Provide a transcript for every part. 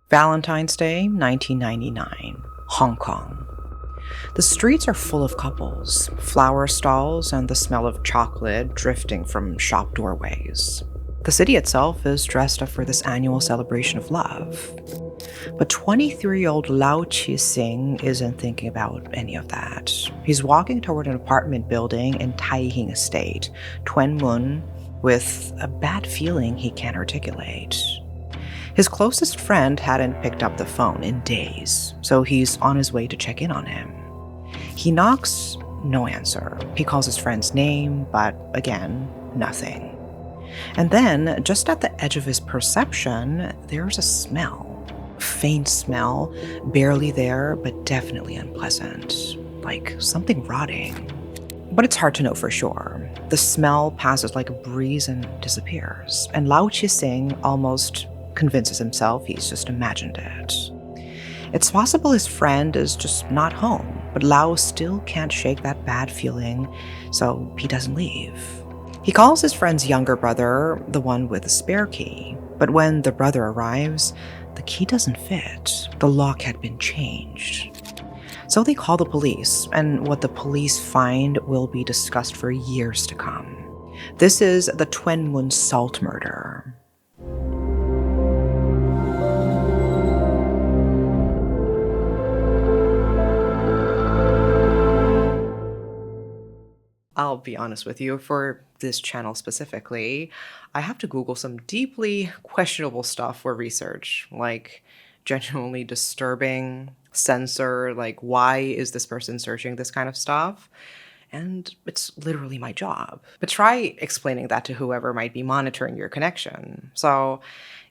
Valentine's Day, 1999, Hong Kong. The streets are full of couples, flower stalls, and the smell of chocolate drifting from shop doorways. The city itself is dressed up for this annual celebration of love. But 23-year-old Lau Chi-sing isn't thinking about any of that. He's walking toward an apartment building in Taihing Estate, Tuen Mun, with a bad feeling he can't articulate. His closest friend hadn't picked up the phone in days, so he's on his way to check in on him. He knocks, no answer. He calls his friend's name, but again, nothing. And then, just at the edge of his perception, there's a smell. A faint smell, barely there, but definitely unpleasant. Like something rotting. But it's hard to know for sure. The smell passes like a breeze and disappears. And Lau Chi-sing almost convinces himself he's just imagined it. It's possible his friend is just not home, but Lau still can't shake that bad feeling, so he doesn't leave. He calls his friend's younger brother, the one with the spare key, but when the brother arrives, the key doesn't fit. The lock had been changed. So they call the police, and what the police find will be discussed for years to come. This is the Tuen Mun Salt Murder. I'll be honest with you, for this channel specifically, I have to Google some deeply questionable stuff for research, like genuinely disturbing, censor, like why is this person searching this kind of stuff? And it's literally my job. But try explaining that to whoever might be monitoring your connection. So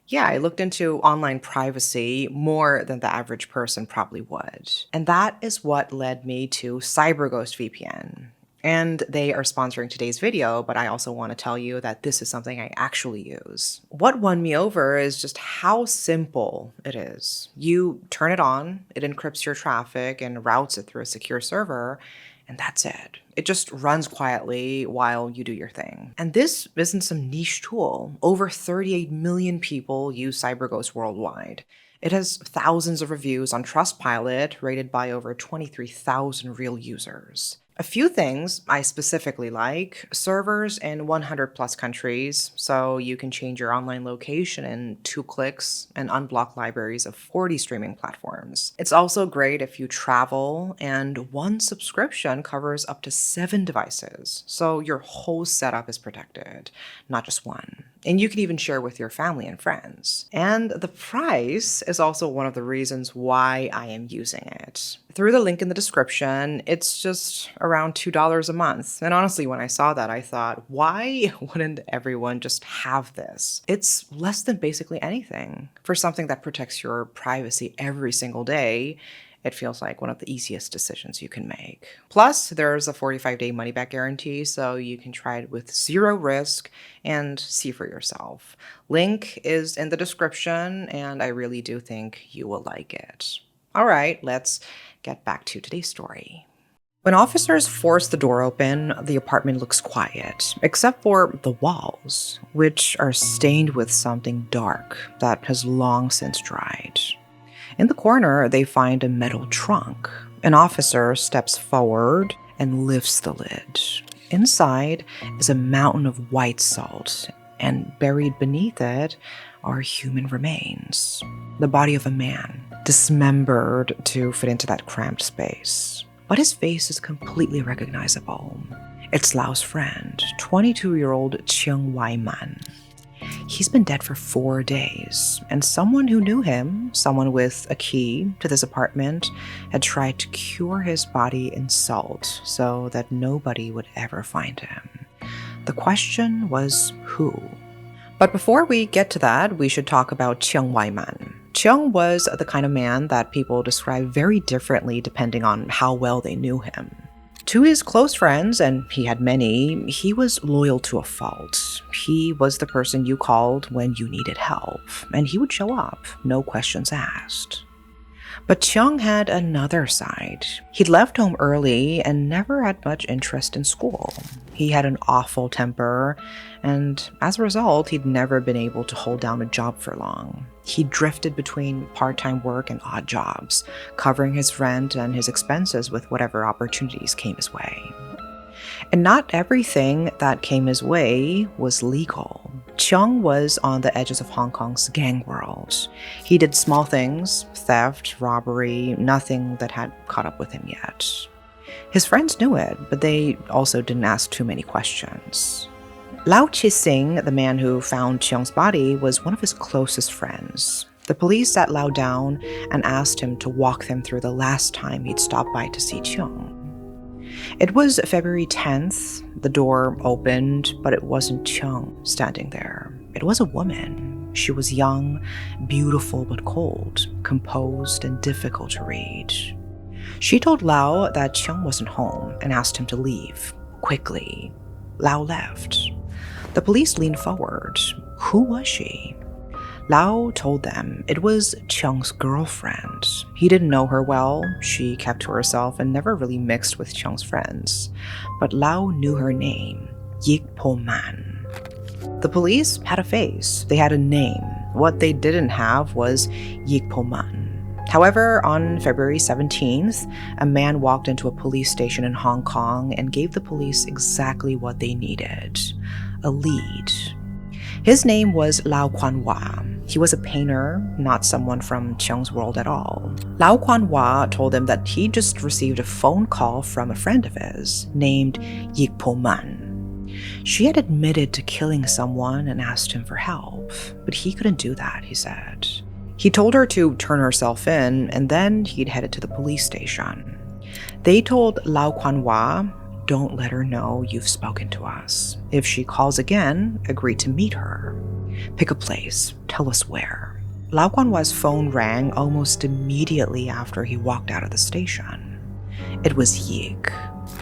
yeah, I looked into online privacy more than the average person probably would. And that is what led me to CyberGhost VPN. And they are sponsoring today's video, but I also want to tell you that this is something I actually use. What won me over is just how simple it is. You turn it on, it encrypts your traffic and routes it through a secure server, and that's it. It just runs quietly while you do your thing. And this isn't some niche tool. Over 38 million people use CyberGhost worldwide. It has thousands of reviews on Trustpilot, rated by over 23,000 real users. A few things I specifically like: servers in 100 plus countries, so you can change your online location in 2 clicks and unblock libraries of 40 streaming platforms. It's also great if you travel, and one subscription covers up to 7 devices, so your whole setup is protected, not just one. And you can even share with your family and friends. And the price is also one of the reasons why I am using it. Through the link in the description, it's just around $2 a month. And honestly, when I saw that, I thought, why wouldn't everyone just have this? It's less than basically anything. For something that protects your privacy every single day, it feels like one of the easiest decisions you can make. Plus, there's a 45-day money-back guarantee, so you can try it with 0 risk and see for yourself. Link is in the description, and I really do think you will like it. All right, let's get back to today's story. When officers force the door open, the apartment looks quiet, except for the walls, which are stained with something dark that has long since dried. In the corner, they find a metal trunk. An officer steps forward and lifts the lid. Inside is a mountain of white salt, and buried beneath it are human remains. The body of a man, dismembered to fit into that cramped space. But his face is completely recognizable. It's Lau's friend, 22-year-old Cheung Wai-man. He's been dead for 4 days, and someone who knew him, someone with a key to this apartment, had tried to cure his body in salt so that nobody would ever find him. The question was who? But before we get to that, we should talk about Cheung Wai-man. Cheung was the kind of man that people describe very differently depending on how well they knew him. To his close friends, and he had many, he was loyal to a fault. He was the person you called when you needed help, and he would show up, no questions asked. But Cheung had another side. He'd left home early and never had much interest in school. He had an awful temper, and as a result, he'd never been able to hold down a job for long. He drifted between part-time work and odd jobs, covering his rent and his expenses with whatever opportunities came his way. And not everything that came his way was legal. Cheung was on the edges of Hong Kong's gang world. He did small things, theft, robbery, nothing that had caught up with him yet. His friends knew it, but they also didn't ask too many questions. Lau Chi-sing, the man who found Cheung's body, was one of his closest friends. The police sat Lau down and asked him to walk them through the last time he'd stopped by to see Cheung. It was February 10th. The door opened, but it wasn't Cheung standing there. It was a woman. She was young, beautiful but cold, composed and difficult to read. She told Lau that Cheung wasn't home and asked him to leave, quickly. Lau left. The police leaned forward. Who was she? Lau told them it was Cheung's girlfriend. He didn't know her well, she kept to herself and never really mixed with Cheung's friends. But Lau knew her name, Yik Po-man. The police had a face, they had a name. What they didn't have was Yik Po-man. However, on February 17th, a man walked into a police station in Hong Kong and gave the police exactly what they needed, a lead. His name was Lau Quan-wah. He was a painter, not someone from Cheung's world at all. Lau Quan-wah told him that he just received a phone call from a friend of his named Yik Po-man. She had admitted to killing someone and asked him for help, but he couldn't do that, he said. He told her to turn herself in, and then he'd headed to the police station. They told Lau Quan-wah, "Don't let her know you've spoken to us. If she calls again, agree to meet her. Pick a place. Tell us where." Lau Quan-wah's phone rang almost immediately after he walked out of the station. It was Yik.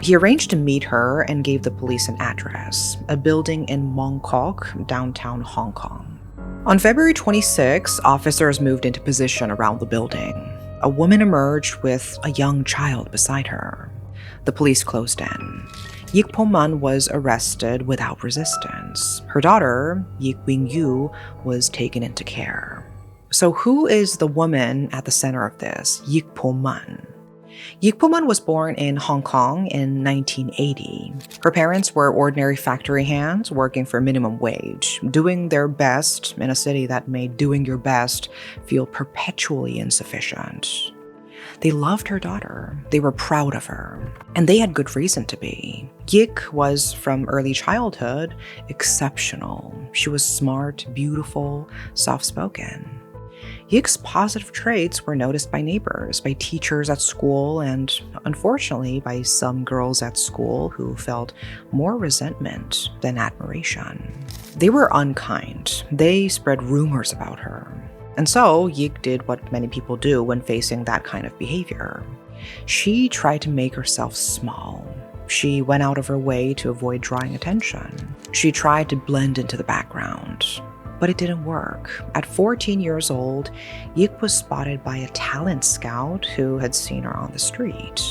He arranged to meet her and gave the police an address, a building in Mong Kok, downtown Hong Kong. On February 26, officers moved into position around the building. A woman emerged with a young child beside her. The police closed in. Yik Po-man was arrested without resistance. Her daughter, Yik Wing-yu, was taken into care. So who is the woman at the center of this, Yik Po-man? Yik Po-man was born in Hong Kong in 1980. Her parents were ordinary factory hands working for minimum wage, doing their best in a city that made doing your best feel perpetually insufficient. They loved her daughter. They were proud of her. And they had good reason to be. Yik was, from early childhood, exceptional. She was smart, beautiful, soft-spoken. Yik's positive traits were noticed by neighbors, by teachers at school, and unfortunately by some girls at school who felt more resentment than admiration. They were unkind. They spread rumors about her. And so, Yik did what many people do when facing that kind of behavior. She tried to make herself small. She went out of her way to avoid drawing attention. She tried to blend into the background. But it didn't work. At 14 years old, Yik was spotted by a talent scout who had seen her on the street.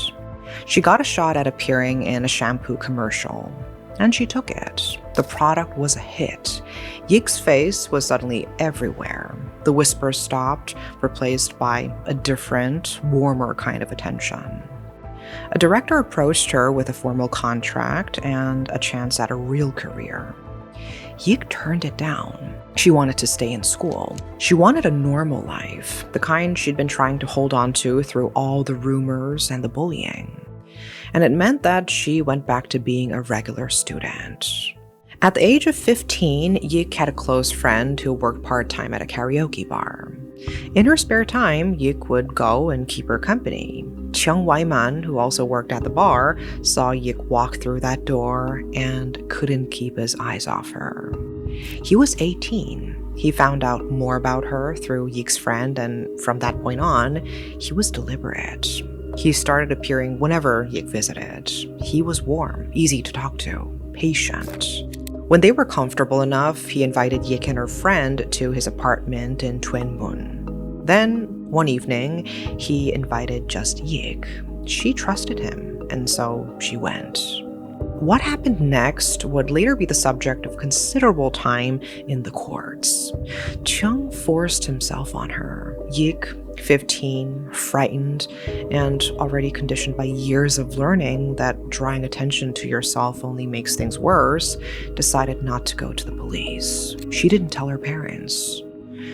She got a shot at appearing in a shampoo commercial, and she took it. The product was a hit. Yik's face was suddenly everywhere. The whispers stopped, replaced by a different, warmer kind of attention. A director approached her with a formal contract and a chance at a real career. Yik turned it down. She wanted to stay in school. She wanted a normal life, the kind she'd been trying to hold on to through all the rumors and the bullying. And it meant that she went back to being a regular student. At the age of 15, Yik had a close friend who worked part-time at a karaoke bar. In her spare time, Yik would go and keep her company. Cheung Wai-man, who also worked at the bar, saw Yik walk through that door and couldn't keep his eyes off her. He was 18. He found out more about her through Yik's friend, and from that point on, he was deliberate. He started appearing whenever Yik visited. He was warm, easy to talk to, patient. When they were comfortable enough, he invited Yik and her friend to his apartment in Tuen Mun. Then, One evening, he invited just Yik. She trusted him, and so she went. What happened next would later be the subject of considerable time in the courts. Cheung forced himself on her. Yik, 15, frightened, and already conditioned by years of learning that drawing attention to yourself only makes things worse, decided not to go to the police. She didn't tell her parents.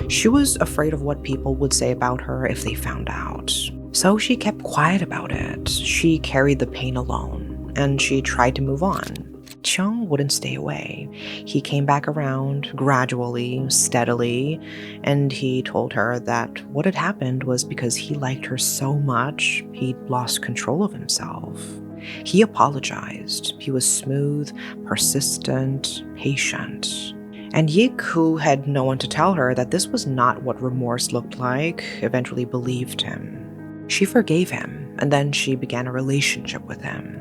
She was afraid of what people would say about her if they found out. So she kept quiet about it. She carried the pain alone, and she tried to move on. Cheung wouldn't stay away. He came back around, gradually, steadily, and he told her that what had happened was because he liked her so much, he'd lost control of himself. He apologized. He was smooth, persistent, patient. And Yik, who had no one to tell her that this was not what remorse looked like, eventually believed him. She forgave him, and then she began a relationship with him.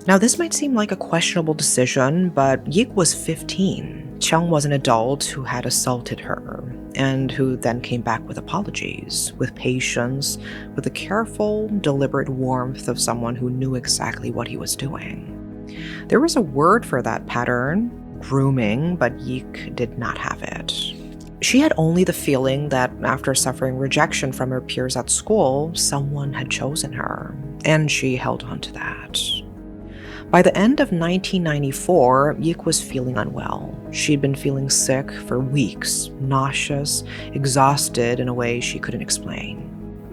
Now, this might seem like a questionable decision, but Yik was 15. Cheung was an adult who had assaulted her, and who then came back with apologies, with patience, with the careful, deliberate warmth of someone who knew exactly what he was doing. There was a word for that pattern, grooming, but Yik did not have it. She had only the feeling that after suffering rejection from her peers at school, someone had chosen her, and she held on to that. By the end of 1994, Yik was feeling unwell. She'd been feeling sick for weeks, nauseous, exhausted in a way she couldn't explain.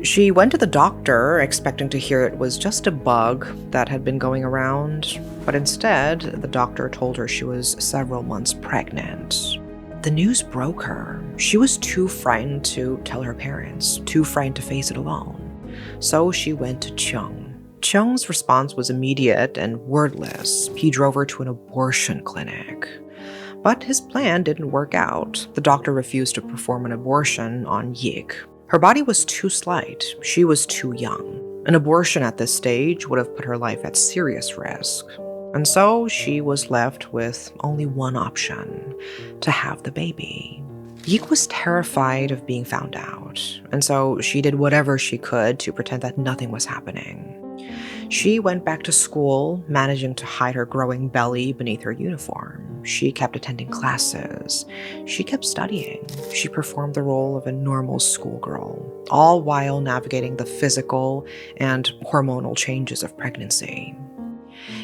She went to the doctor, expecting to hear it was just a bug that had been going around, but instead, the doctor told her she was several months pregnant. The news broke her. She was too frightened to tell her parents, too frightened to face it alone. So she went to Cheung. Cheung's response was immediate and wordless. He drove her to an abortion clinic. But his plan didn't work out. The doctor refused to perform an abortion on Yik. Her body was too slight. She was too young. An abortion at this stage would have put her life at serious risk. And so she was left with only one option: to have the baby. Yik was terrified of being found out, and so she did whatever she could to pretend that nothing was happening. She went back to school, managing to hide her growing belly beneath her uniform. She kept attending classes. She kept studying. She performed the role of a normal schoolgirl, all while navigating the physical and hormonal changes of pregnancy.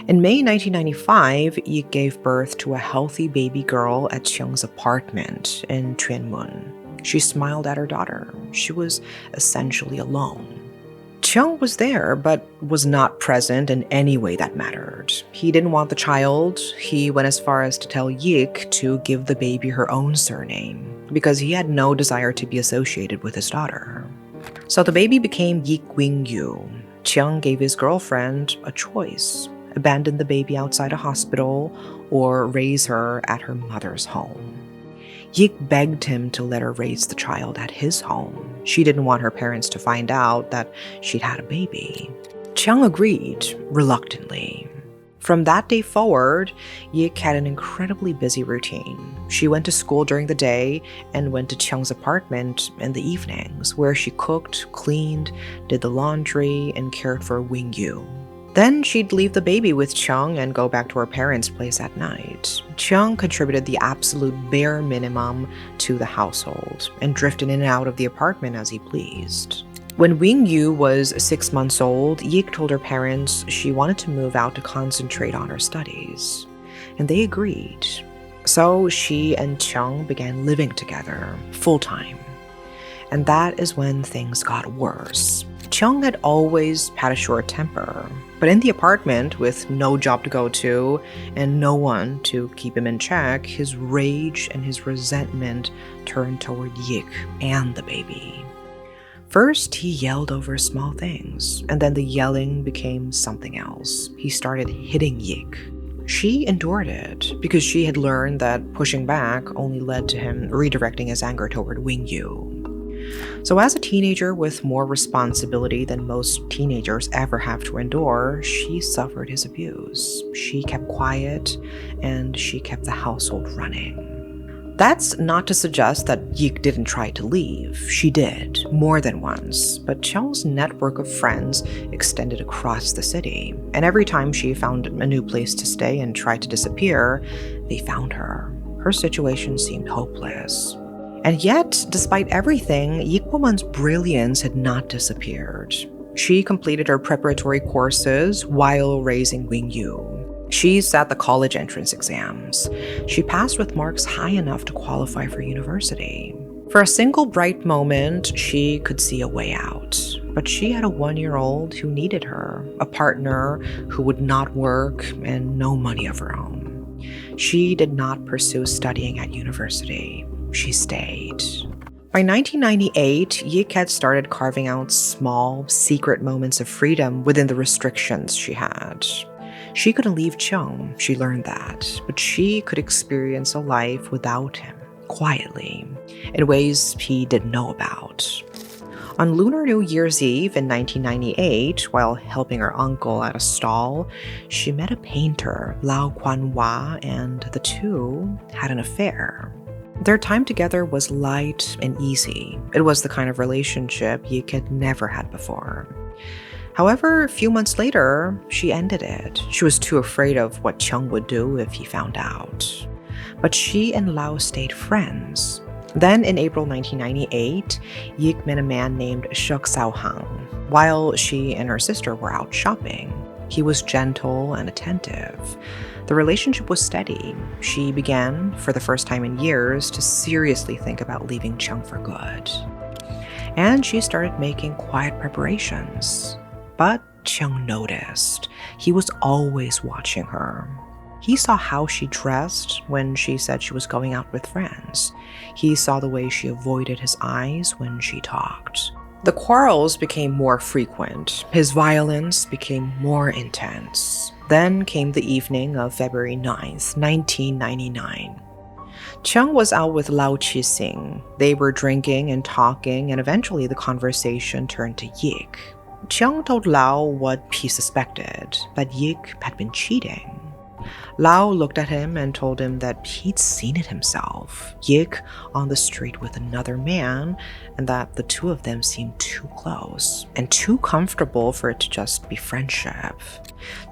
In May 1995, Yik gave birth to a healthy baby girl at Cheung's apartment in Tuen Mun. She smiled at her daughter. She was essentially alone. Cheung was there, but was not present in any way that mattered. He didn't want the child. He went as far as to tell Yik to give the baby her own surname, because he had no desire to be associated with his daughter. So the baby became Yik Wing-yu. Cheung gave his girlfriend a choice: abandon the baby outside a hospital or raise her at her mother's home. Yik begged him to let her raise the child at his home. She didn't want her parents to find out that she'd had a baby. Cheung agreed, reluctantly. From that day forward, Yik had an incredibly busy routine. She went to school during the day and went to Cheung's apartment in the evenings, where she cooked, cleaned, did the laundry, and cared for Wing-yu. Then she'd leave the baby with Cheung and go back to her parents' place at night. Cheung contributed the absolute bare minimum to the household and drifted in and out of the apartment as he pleased. When Wing-yu was 6 months old, Yik told her parents she wanted to move out to concentrate on her studies, and they agreed. So she and Cheung began living together, full-time. And that is when things got worse. Cheung had always had a short temper, but in the apartment, with no job to go to and no one to keep him in check, his rage and his resentment turned toward Yik and the baby. First, he yelled over small things, and then the yelling became something else. He started hitting Yik. She endured it because she had learned that pushing back only led to him redirecting his anger toward Wing-yu. So as a teenager with more responsibility than most teenagers ever have to endure, she suffered his abuse. She kept quiet, and she kept the household running. That's not to suggest that Yik didn't try to leave. She did, more than once. But Cheung's network of friends extended across the city. And every time she found a new place to stay and tried to disappear, they found her. Her situation seemed hopeless. And yet, despite everything, Yik Po-man's brilliance had not disappeared. She completed her preparatory courses while raising Wing-yu. She sat the college entrance exams. She passed with marks high enough to qualify for university. For a single bright moment, she could see a way out. But she had a 1-year-old who needed her, a partner who would not work, and no money of her own. She did not pursue studying at university. She stayed. By 1998, Yik had started carving out small, secret moments of freedom within the restrictions she had. She couldn't leave Cheung, she learned that, but she could experience a life without him, quietly, in ways he didn't know about. On Lunar New Year's Eve in 1998, while helping her uncle at a stall, she met a painter, Lau Kwan-wha, and the two had an affair. Their time together was light and easy. It was the kind of relationship Yik had never had before. However, a few months later, she ended it. She was too afraid of what Cheung would do if he found out. But she and Lau stayed friends. Then, in April 1998, Yik met a man named Shuk Sao-hang while she and her sister were out shopping. He was gentle and attentive. The relationship was steady. She began, for the first time in years, to seriously think about leaving Cheung for good. And she started making quiet preparations. But Cheung noticed. He was always watching her. He saw how she dressed when she said she was going out with friends. He saw the way she avoided his eyes when she talked. The quarrels became more frequent. His violence became more intense. Then came the evening of February 9th, 1999. Cheung was out with Lau Chi-sing. They were drinking and talking, and eventually the conversation turned to Yik. Cheung told Lau what he suspected, that Yik had been cheating. Lau looked at him and told him that he'd seen it himself, Yik on the street with another man, and that the two of them seemed too close and too comfortable for it to just be friendship.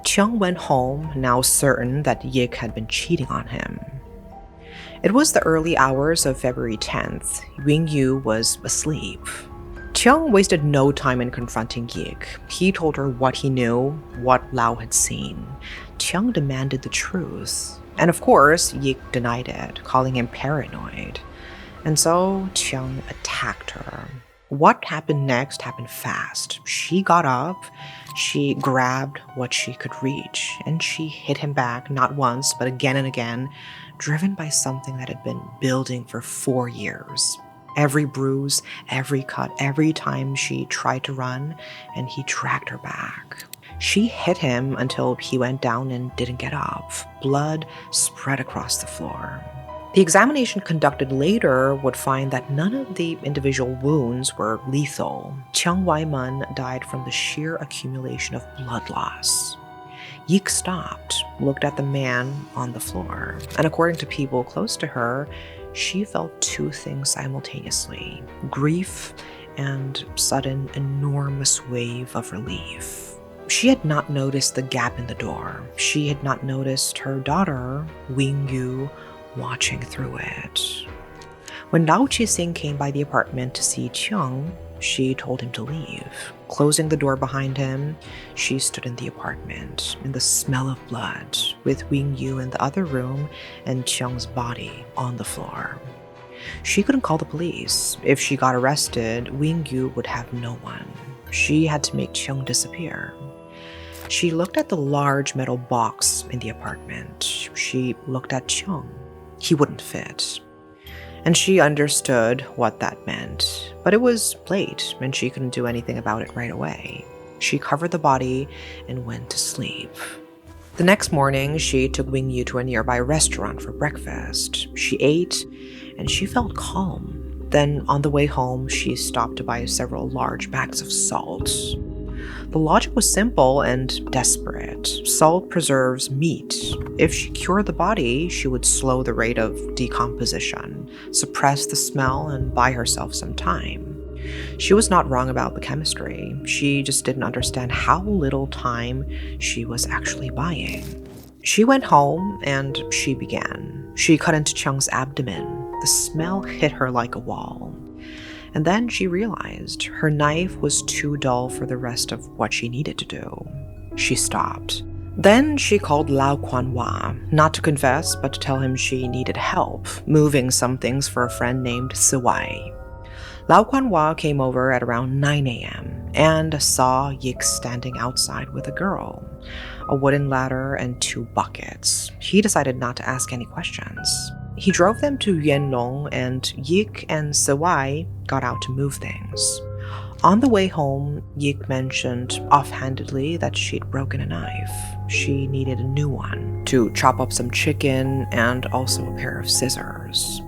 Cheung went home, now certain that Yik had been cheating on him. It was the early hours of February 10th. Wing-yu was asleep. Cheung wasted no time in confronting Yik. He told her what he knew, what Lau had seen. Cheung demanded the truth. And of course, Yik denied it, calling him paranoid. And so Cheung attacked her. What happened next happened fast. She got up, she grabbed what she could reach, and she hit him back not once, but again and again, driven by something that had been building for 4 years. Every bruise, every cut, every time she tried to run, and he dragged her back. She hit him until he went down and didn't get up. Blood spread across the floor. The examination conducted later would find that none of the individual wounds were lethal. Cheung Wai-man died from the sheer accumulation of blood loss. Yik stopped, looked at the man on the floor, and according to people close to her, she felt two things simultaneously: grief and sudden enormous wave of relief. She had not noticed the gap in the door. She had not noticed her daughter, Wing-yu, watching through it. When Lau Chi-sing came by the apartment to see Cheung, she told him to leave. Closing the door behind him, she stood in the apartment, in the smell of blood, with Wing-yu in the other room and Cheung's body on the floor. She couldn't call the police. If she got arrested, Wing-yu would have no one. She had to make Cheung disappear. She looked at the large metal box in the apartment. She looked at Cheung. He wouldn't fit. And she understood what that meant. But it was late, and she couldn't do anything about it right away. She covered the body and went to sleep. The next morning, she took Wing-yu to a nearby restaurant for breakfast. She ate, and she felt calm. Then, on the way home, she stopped to buy several large bags of salt. The logic was simple and desperate. Salt preserves meat. If she cured the body, she would slow the rate of decomposition, suppress the smell, and buy herself some time. She was not wrong about the chemistry. She just didn't understand how little time she was actually buying. She went home and she began. She cut into Cheung's abdomen. The smell hit her like a wall. And then she realized her knife was too dull for the rest of what she needed to do. She stopped. Then she called Lao Kuan-wa, not to confess, but to tell him she needed help moving some things for a friend named Sewai. Lao Kuan-wa came over at around 9 a.m. and saw Yik standing outside with a girl, a wooden ladder, and 2 buckets. He decided not to ask any questions. He drove them to Yuanlong, and Yik and Sewai got out to move things. On the way home, Yik mentioned offhandedly that she'd broken a knife. She needed a new one to chop up some chicken and also a pair of scissors.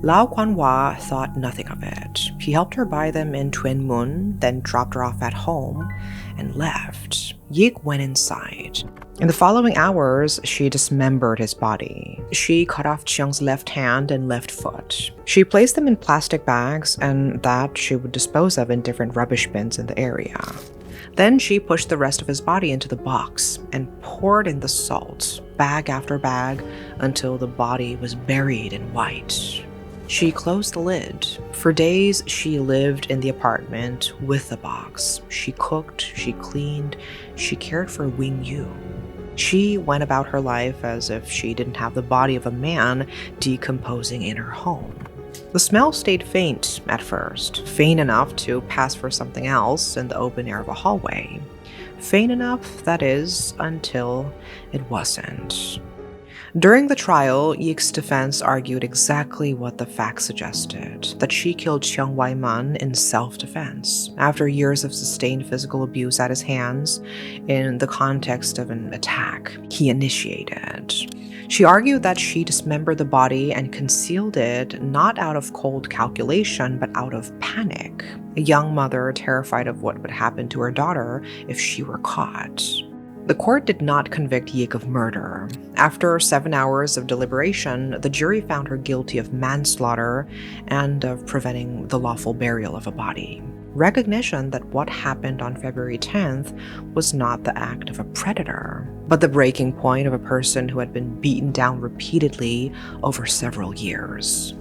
Lao Kuan-wa thought nothing of it. He helped her buy them in Tuen Mun, then dropped her off at home and left. Yik went inside. In the following hours, she dismembered his body. She cut off Cheung's left hand and left foot. She placed them in plastic bags and that she would dispose of in different rubbish bins in the area. Then she pushed the rest of his body into the box and poured in the salt, bag after bag, until the body was buried in white. She closed the lid. For days, she lived in the apartment with the box. She cooked, she cleaned, she cared for Wing Yu. She went about her life as if she didn't have the body of a man decomposing in her home. The smell stayed faint at first, faint enough to pass for something else in the open air of a hallway. Faint enough, that is, until it wasn't. During the trial, Yik's defense argued exactly what the facts suggested, that she killed Cheung Wai-man in self-defense, after years of sustained physical abuse at his hands in the context of an attack he initiated. She argued that she dismembered the body and concealed it not out of cold calculation, but out of panic, a young mother terrified of what would happen to her daughter if she were caught. The court did not convict Yik of murder. After 7 hours of deliberation, the jury found her guilty of manslaughter and of preventing the lawful burial of a body. Recognition that what happened on February 10th was not the act of a predator, but the breaking point of a person who had been beaten down repeatedly over several years.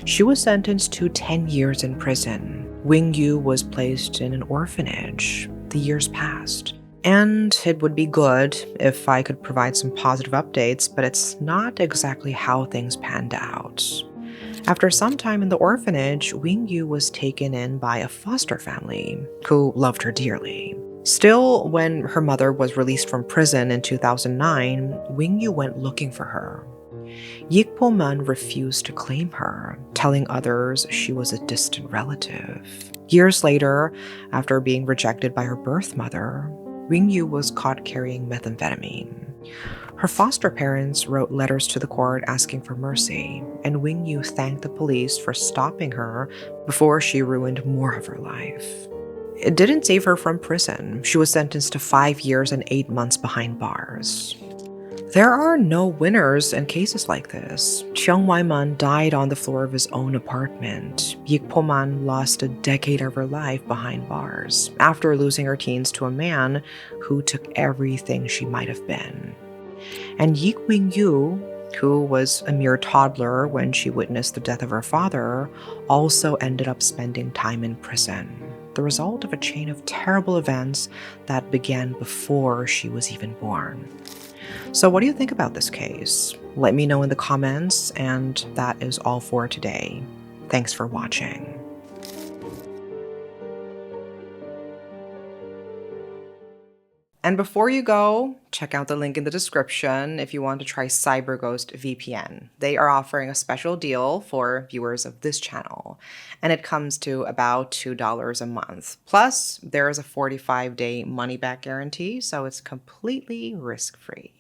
She was sentenced to 10 years in prison. Wing Yu was placed in an orphanage. The years passed. And it would be good if I could provide some positive updates, but it's not exactly how things panned out. After some time in the orphanage, Wing Yu was taken in by a foster family who loved her dearly. Still, when her mother was released from prison in 2009, Wing Yu went looking for her. Yik Po-man refused to claim her, telling others she was a distant relative. Years later, after being rejected by her birth mother, Wing Yu was caught carrying methamphetamine. Her foster parents wrote letters to the court asking for mercy, and Wing Yu thanked the police for stopping her before she ruined more of her life. It didn't save her from prison. She was sentenced to 5 years and 8 months behind bars. There are no winners in cases like this. Cheung Wai-man died on the floor of his own apartment. Yik Po-man lost a decade of her life behind bars after losing her teens to a man who took everything she might have been. And Yik Wing Yu, who was a mere toddler when she witnessed the death of her father, also ended up spending time in prison, the result of a chain of terrible events that began before she was even born. So what do you think about this case? Let me know in the comments, and that is all for today. Thanks for watching. And before you go, check out the link in the description if you want to try CyberGhost VPN. They are offering a special deal for viewers of this channel, and it comes to about $2 a month. Plus, there is a 45-day money-back guarantee, so it's completely risk-free.